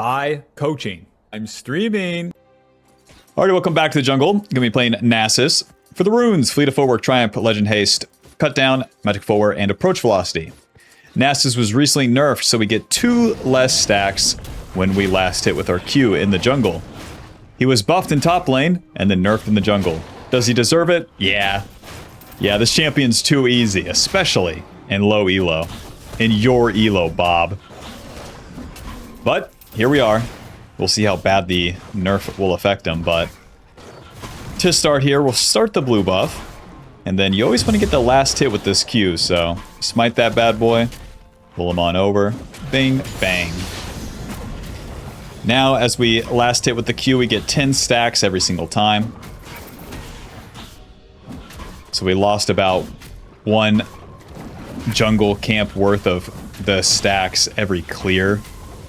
by coaching. I'm streaming. Alright, welcome back to the jungle. Gonna be playing Nasus. For the runes, Fleet of Footwork, Triumph, Legend Haste, Cut Down, Magic Forward, and Approach Velocity. Nasus was recently nerfed, so we get 2 less stacks when we last hit with our Q in the jungle. He was buffed in top lane, and then nerfed in the jungle. Does he deserve it? Yeah. Yeah, this champion's too easy, especially in low elo. In your elo, Bob. But, here we are. We'll see how bad the nerf will affect him, but... to start here, we'll start the blue buff. And then you always want to get the last hit with this Q, so... smite that bad boy. Pull him on over. Bing, bang. Now, as we last hit with the Q, we get 10 stacks every single time. So we lost about 1 jungle camp worth of the stacks every clear,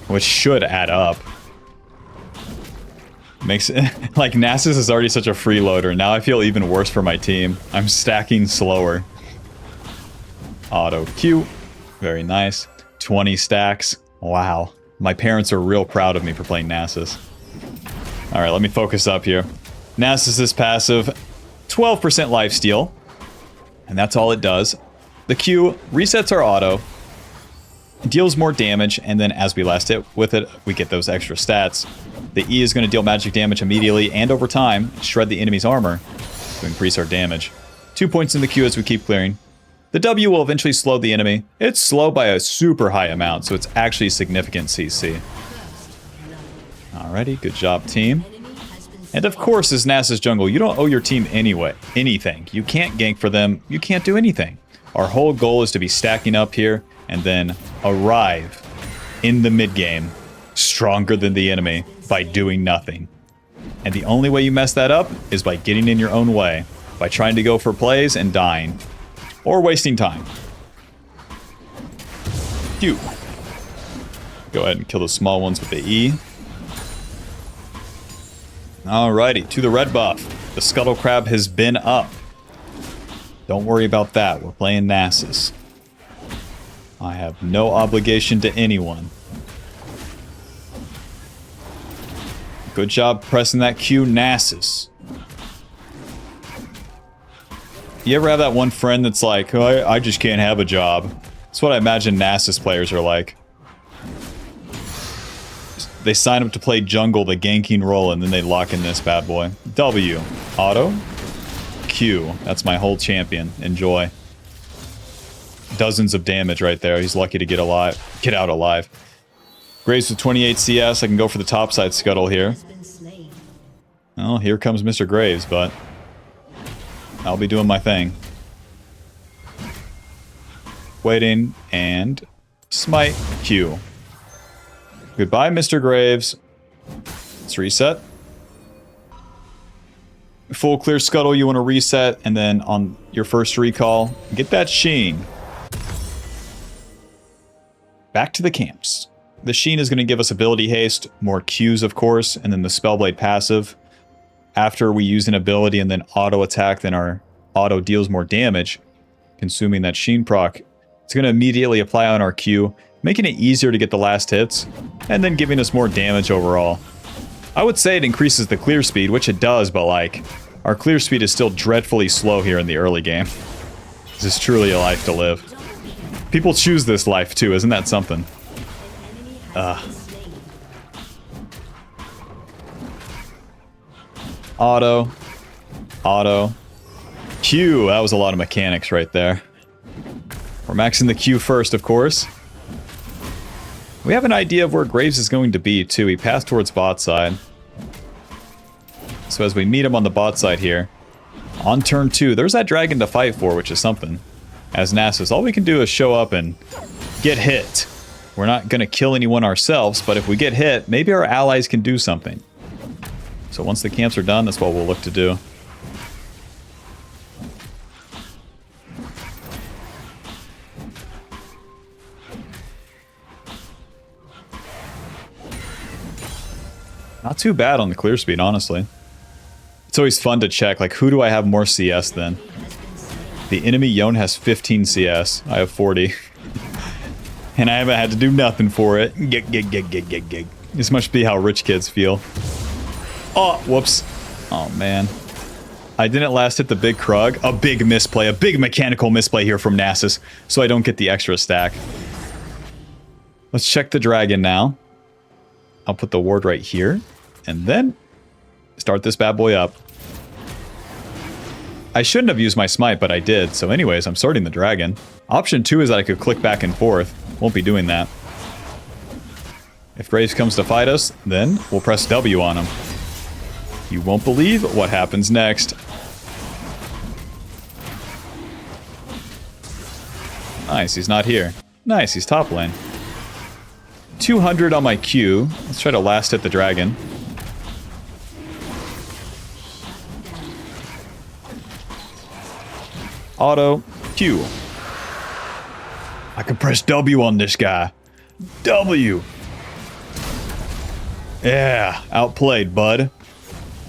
which should add up. Makes it like Nasus is already such a freeloader. Now I feel even worse for my team. I'm stacking slower. Auto Q. Very nice. 20 stacks. Wow. My parents are real proud of me for playing Nasus. Alright, let me focus up here. Nasus is passive. 12% lifesteal. And that's all it does. The Q resets our auto. Deals more damage, and then as we last hit with it, we get those extra stats. The E is going to deal magic damage immediately and over time, shred the enemy's armor to increase our damage. 2 points in the Q as we keep clearing. The W will eventually slow the enemy. It's slow by a super high amount, so it's actually significant CC. Alrighty, good job, team. And of course, as Nasus jungle, you don't owe your team anything. You can't gank for them. You can't do anything. Our whole goal is to be stacking up here and then arrive in the mid game stronger than the enemy by doing nothing. And the only way you mess that up is by getting in your own way, by trying to go for plays and dying, or wasting time. Q. Go ahead and kill the small ones with the E. Alrighty, to the red buff. The Scuttle Crab has been up. Don't worry about that, we're playing Nasus. I have no obligation to anyone. Good job pressing that Q, Nasus. You ever have that one friend that's like, oh, I just can't have a job? That's what I imagine Nasus players are like. They sign up to play jungle, the ganking role, and then they lock in this bad boy. W. Auto. Q. That's my whole champion. Enjoy. Dozens of damage right there. He's lucky to get out alive. Graves with 28 CS. I can go for the topside scuttle here. Well, here comes Mr. Graves, but I'll be doing my thing. Waiting, and smite Q. Goodbye, Mr. Graves. Let's reset. Full clear scuttle, you want to reset, and then on your first recall, get that Sheen. Back to the camps. The Sheen is going to give us ability haste, more Qs of course, and then the Spellblade passive. After we use an ability and then auto attack, then our auto deals more damage, consuming that Sheen proc. It's going to immediately apply on our Q, making it easier to get the last hits, and then giving us more damage overall. I would say it increases the clear speed, which it does, but like, our clear speed is still dreadfully slow here in the early game. This is truly a life to live. People choose this life too, isn't that something? Auto. Auto. Q. That was a lot of mechanics right there. We're maxing the Q first, of course. We have an idea of where Graves is going to be, too. He passed towards bot side. So as we meet him on the bot side here, on turn 2, there's that dragon to fight for, which is something. As Nasus, all we can do is show up and get hit. We're not going to kill anyone ourselves, but if we get hit, maybe our allies can do something. So once the camps are done, that's what we'll look to do. Not too bad on the clear speed, honestly. It's always fun to check, like, who do I have more CS than? The enemy Yone has 15 CS. I have 40. And I haven't had to do nothing for it. Gig. This must be how rich kids feel. Oh, whoops. Oh, man. I didn't last hit the big Krug. A big misplay. A big mechanical misplay here from Nasus. So I don't get the extra stack. Let's check the dragon now. I'll put the ward right here. And then start this bad boy up. I shouldn't have used my smite, but I did. So anyways, I'm starting the dragon. Option 2 is that I could click back and forth. Won't be doing that. If Graves comes to fight us, then we'll press W on him. You won't believe what happens next. Nice, he's not here. Nice, he's top lane. 200 on my Q. Let's try to last hit the dragon. Auto, Q. I can press W on this guy. W. Yeah, outplayed, bud.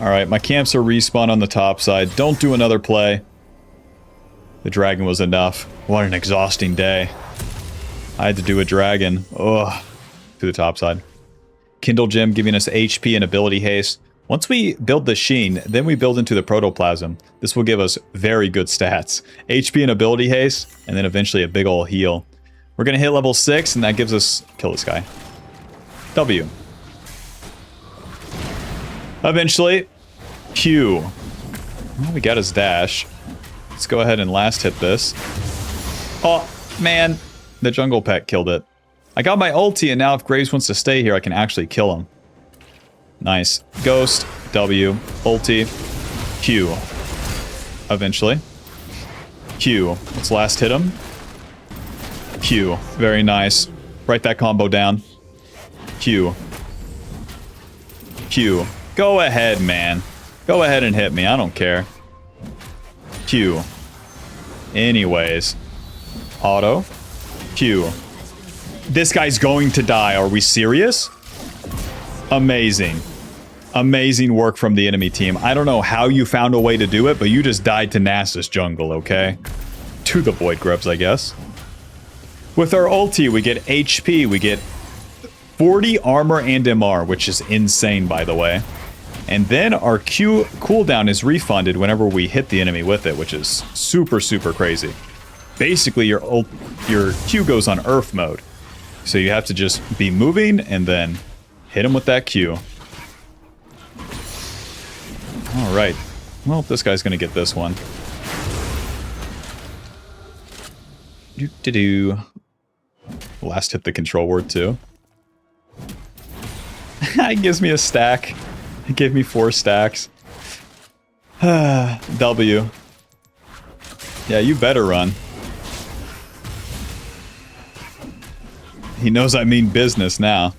Alright, my camps are respawn on the top side. Don't do another play. The dragon was enough. What an exhausting day. I had to do a dragon. Ugh. To the top side. Kindle Gem giving us HP and ability haste. Once we build the Sheen, then we build into the Protoplasm. This will give us very good stats. HP and ability haste, and then eventually a big ol' heal. We're gonna hit level 6, and that gives us... Kill this guy. W. Eventually, Q. Well, we got his dash. Let's go ahead and last hit this. Oh, man. The jungle pet killed it. I got my ulti, and now if Graves wants to stay here, I can actually kill him. Nice. Ghost, W, ulti, Q. Eventually. Q. Let's last hit him. Q. Very nice. Write that combo down. Q. Q. Go ahead, man. Go ahead and hit me. I don't care. Q. Anyways. Auto. Q. This guy's going to die. Are we serious? Amazing. Amazing work from the enemy team. I don't know how you found a way to do it, but you just died to Nasus jungle, okay? To the Void Grubs, I guess. With our ulti, we get HP. We get 40 armor and MR, which is insane, by the way. And then our Q cooldown is refunded whenever we hit the enemy with it, which is super, super crazy. Basically, your Q goes on Earth mode. So you have to just be moving and then hit him with that Q. Alright. Well, this guy's going to get this one. Do-do-do. Last hit the control word, too. It gives me a stack. It gave me 4 stacks. W. Yeah, you better run. He knows I mean business now.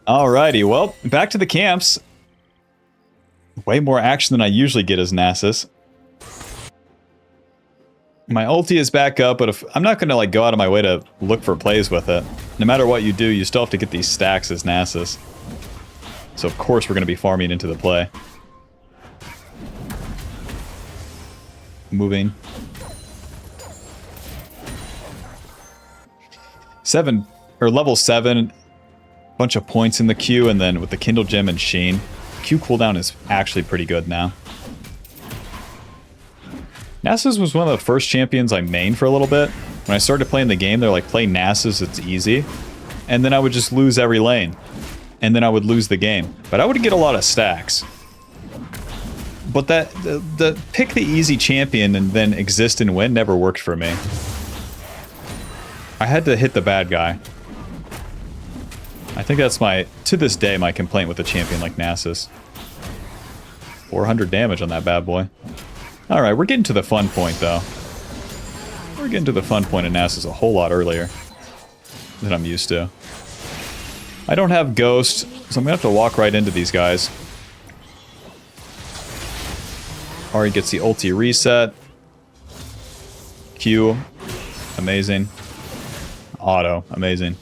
Alrighty, well, back to the camps. Way more action than I usually get as Nasus. My ulti is back up, but if I'm not going to like go out of my way to look for plays with it. No matter what you do, you still have to get these stacks as Nasus. So of course we're going to be farming into the play. Moving. 7, or level 7, bunch of points in the Q, and then with the Kindle Gem and Sheen, Q cooldown is actually pretty good now. Nasus was one of the first champions I mained for a little bit. When I started playing the game, they're like, play Nasus, it's easy. And then I would just lose every lane. And then I would lose the game. But I would get a lot of stacks. But that, the pick the easy champion and then exist and win never worked for me. I had to hit the bad guy. I think that's my, to this day, my complaint with a champion like Nasus. 400 damage on that bad boy. Alright, we're getting to the fun point, though. We're getting to the fun point in Nasus a whole lot earlier than I'm used to. I don't have Ghost, so I'm gonna have to walk right into these guys. Ari gets the ulti reset. Q. Amazing. Auto. Amazing.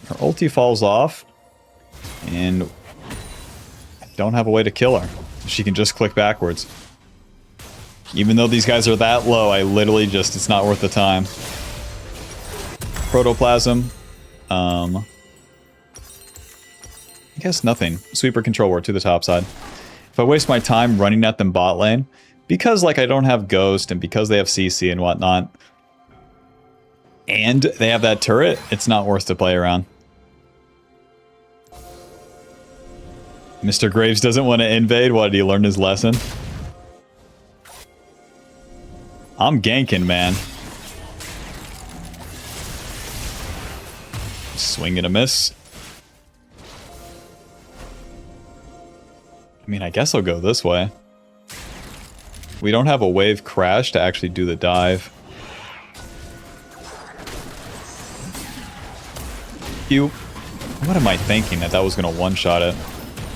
Her ulti falls off. And I don't have a way to kill her. She can just click backwards. Even though these guys are that low, I literally just, it's not worth the time. protoplasm. I guess nothing. Sweeper control ward to the top side. If I waste my time running at them bot lane, because like I don't have Ghost and because they have CC and whatnot, and they have that turret, it's not worth to play around. Mr. Graves doesn't want to invade. What, did he learn his lesson? I'm ganking, man. Swing and a miss. I mean, I guess I'll go this way. We don't have a wave crash to actually do the dive. Q. What am I thinking that was going to one-shot it?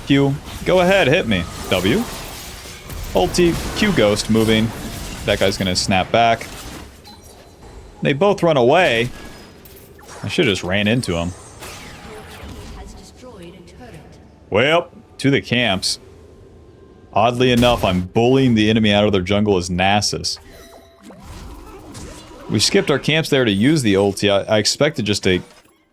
Q. Go ahead, hit me. W. Ulti. Q ghost moving. That guy's going to snap back. They both run away. I should have just ran into him. Well, to the camps. Oddly enough, I'm bullying the enemy out of their jungle as Nasus. We skipped our camps there to use the ulti. I expected just to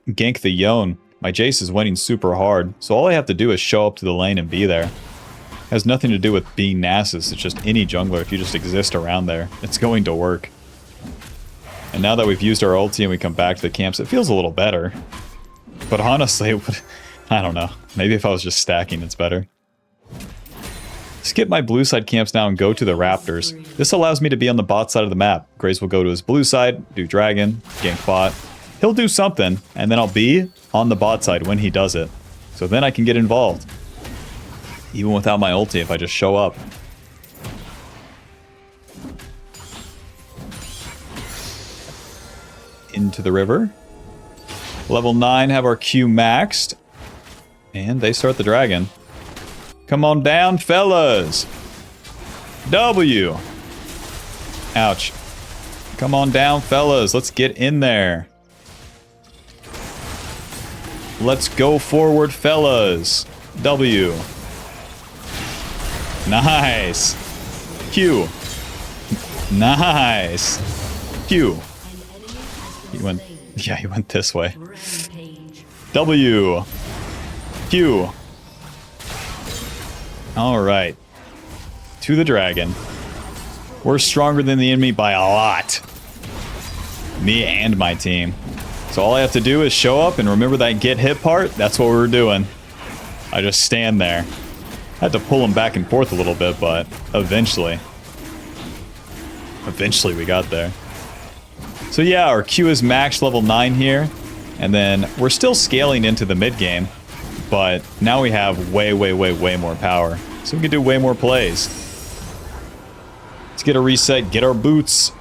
gank the Yone. My Jace is winning super hard, so all I have to do is show up to the lane and be there. It has nothing to do with being Nasus, it's just any jungler. If you just exist around there, it's going to work. And now that we've used our ulti and we come back to the camps, it feels a little better. But honestly, I don't know. Maybe if I was just stacking, it's better. Skip my blue side camps now and go to the Raptors. This allows me to be on the bot side of the map. Graves will go to his blue side, do dragon, gank bot. He'll do something, and then I'll be on the bot side when he does it. So then I can get involved. Even without my ulti, if I just show up. Into the river. Level 9, have our Q maxed. And they start the dragon. Come on down, fellas. W. Ouch. Come on down, fellas. Let's get in there. Let's go forward, fellas. W. Nice. Q. Nice. Q. He went... Yeah, he went this way. W. Q. Alright. To the dragon. We're stronger than the enemy by a lot. Me and my team. So all I have to do is show up and remember that get hit part. That's what we were doing. I just stand there. I had to pull him back and forth a little bit, but eventually we got there. So yeah, our Q is max level 9 here. And then we're still scaling into the mid game. But now we have way more power. So we can do way more plays. Let's get a reset, get our boots.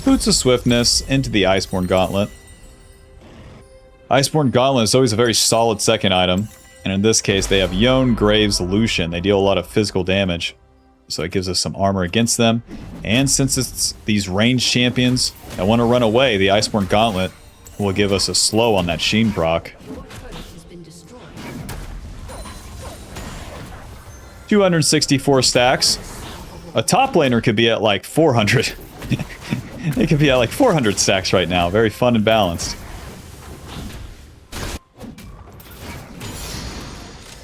Boots of Swiftness into the Iceborne Gauntlet. Iceborne Gauntlet is always a very solid second item. And in this case, they have Yone, Graves, Lucian. They deal a lot of physical damage. So it gives us some armor against them. And since it's these ranged champions that want to run away, the Iceborne Gauntlet will give us a slow on that Sheen proc. 264 stacks. A top laner could be at like 400. It could be at like 400 stacks right now. Very fun and balanced.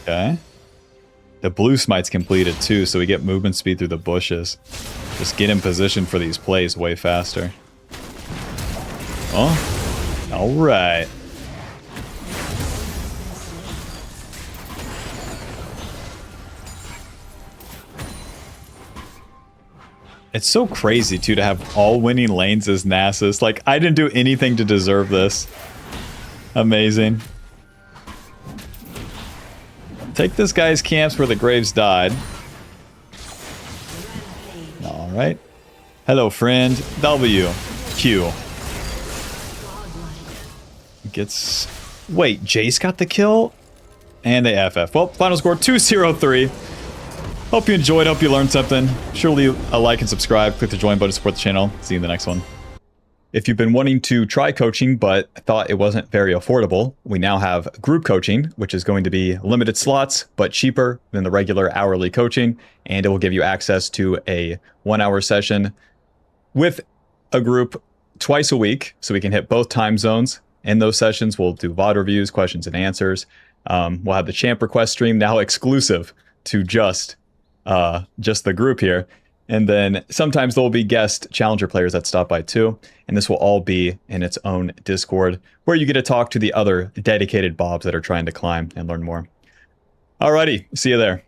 Okay. The blue smite's completed too, so we get movement speed through the bushes. Just get in position for these plays way faster. Oh, alright. It's so crazy too to have all winning lanes as Nasus. Like, I didn't do anything to deserve this. Amazing. Take this guy's camps where the Graves died. Alright. Hello, friend. W. Q. Gets... Wait, Jace got the kill? And they FF. Well, final score 2-0-3. Hope you enjoyed. Hope you learned something. Sure leave a like and subscribe. Click the join button to support the channel. See you in the next one. If you've been wanting to try coaching but thought it wasn't very affordable, we now have group coaching, which is going to be limited slots but cheaper than the regular hourly coaching, and it will give you access to a 1-hour session with a group twice a week, so we can hit both time zones. In those sessions, we'll do VOD reviews, questions and answers. We'll have the champ request stream now exclusive to just the group here. And then sometimes there'll be guest challenger players that stop by too. And this will all be in its own Discord where you get to talk to the other dedicated Bobs that are trying to climb and learn more. Alrighty, see you there.